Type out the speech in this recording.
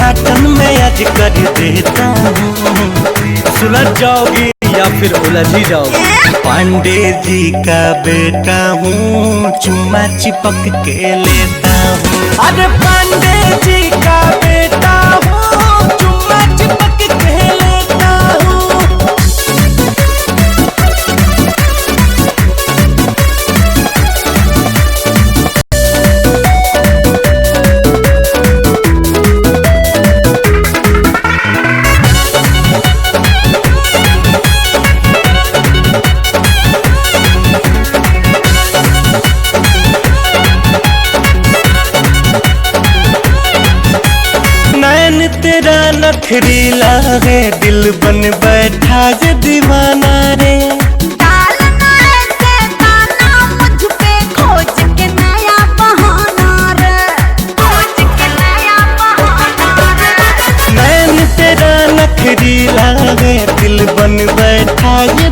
उद्घाटन में आज कर देता हूँ। सुलझ जाओगी या फिर उलझ ही जाओगी। पांडे जी का बेटा हूँ, चुम्मा चिपक के लेता हूँ। अरे पांडे जी का बेटा हूँ, चुम्मा चिपक के लेता हूँ। तेरा नखरीला है, दिल बन बैठा जे दीवाना रे। डालना ऐसे गाना मुझ पे, खोज के नया बहाना रे, खोज के नया बहाना रे। नैन तेरा नखरीला है, दिल बन बैठा ये